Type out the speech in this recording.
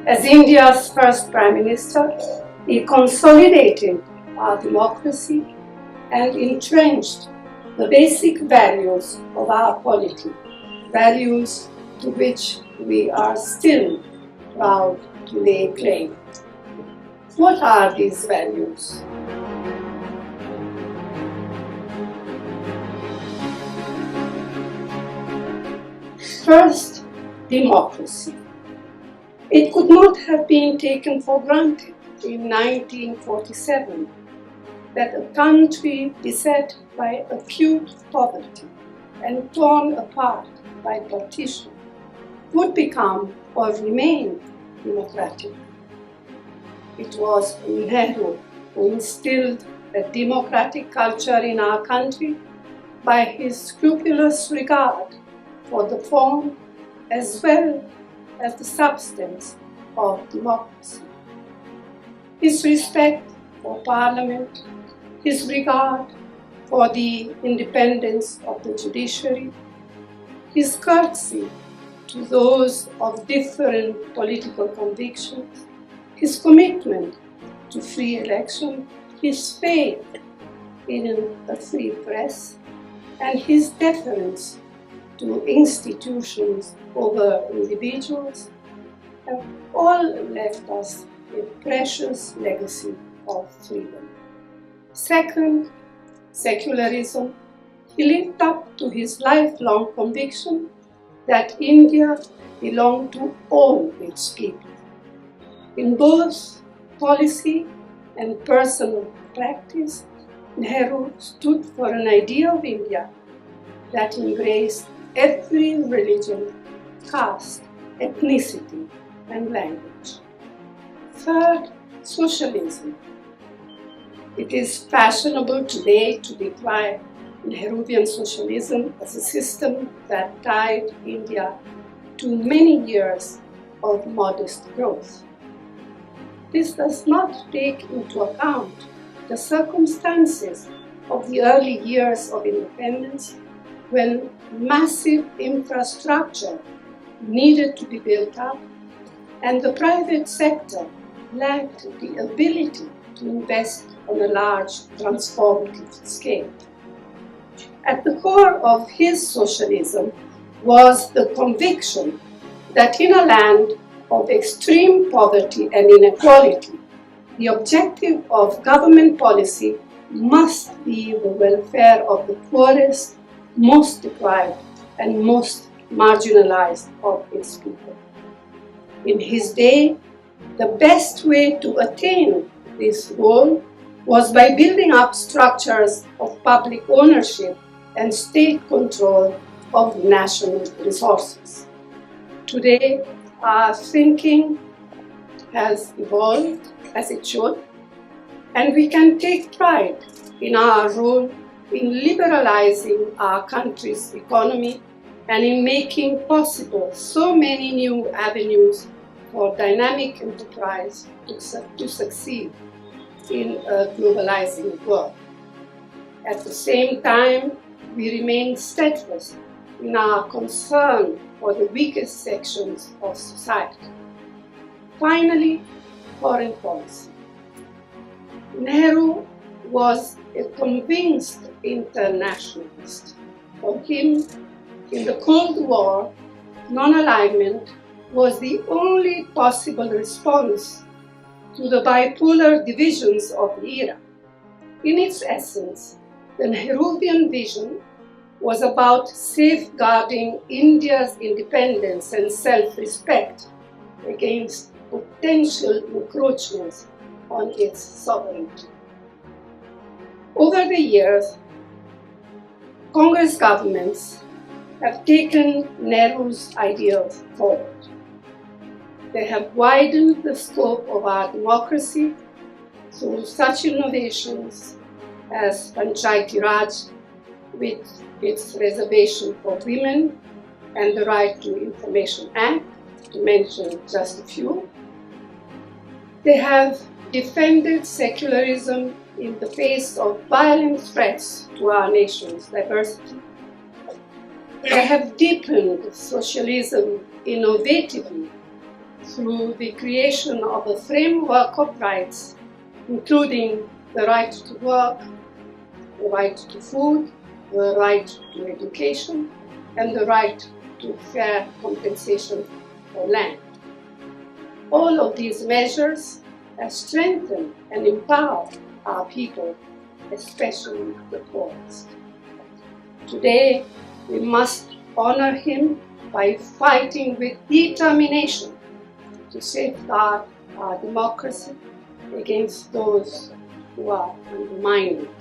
As India's first Prime Minister, he consolidated our democracy and entrenched the basic values of our polity, values to which we are still proud to lay claim. What are these values? First, democracy. It could not have been taken for granted in 1947 that a country beset by acute poverty and torn apart by partition would become or remain democratic. It was Nehru who instilled a democratic culture in our country by his scrupulous regard for the form as well as the substance of democracy. His respect for Parliament, his regard for the independence of the judiciary, his courtesy to those of different political convictions, his commitment to free election, his faith in a free press, and his deference to institutions over individuals have all left us a precious legacy of freedom. Second, secularism. He lived up to his lifelong conviction that India belonged to all its people. In both policy and personal practice, Nehru stood for an idea of India that embraced every religion, caste, ethnicity, and language. Third, socialism. It is fashionable today to decry Nehruvian socialism as a system that tied India to many years of modest growth. This does not take into account the circumstances of the early years of independence when massive infrastructure needed to be built up and the private sector lacked the ability to invest on a large transformative scale. At the core of his socialism was the conviction that in a land of extreme poverty and inequality, the objective of government policy must be the welfare of the poorest, most deprived, and most marginalized of its people. In his day, the best way to attain this goal was by building up structures of public ownership and state control of national resources. Today, our thinking has evolved as it should, and we can take pride in our role in liberalizing our country's economy and in making possible so many new avenues for dynamic enterprise to succeed in a globalizing world. At the same time, we remain steadfast in our concern for the weakest sections of society. Finally, foreign policy. Nehru was a convinced internationalist. For him, in the Cold War, non-alignment was the only possible response to the bipolar divisions of the era. In its essence, the Nehruvian vision was about safeguarding India's independence and self-respect against potential encroachments on its sovereignty. Over the years, Congress governments have taken Nehru's ideals forward. They have widened the scope of our democracy through such innovations as Panchayati Raj, with its reservation for women and the Right to Information Act, to mention just a few. They have defended secularism in the face of violent threats to our nation's diversity. They have deepened socialism innovatively through the creation of a framework of rights, including the right to work, the right to food, the right to education, and the right to fair compensation for land. All of these measures have strengthened and empowered our people, especially the poorest. Today, we must honor him by fighting with determination to safeguard our democracy against those who are undermining it.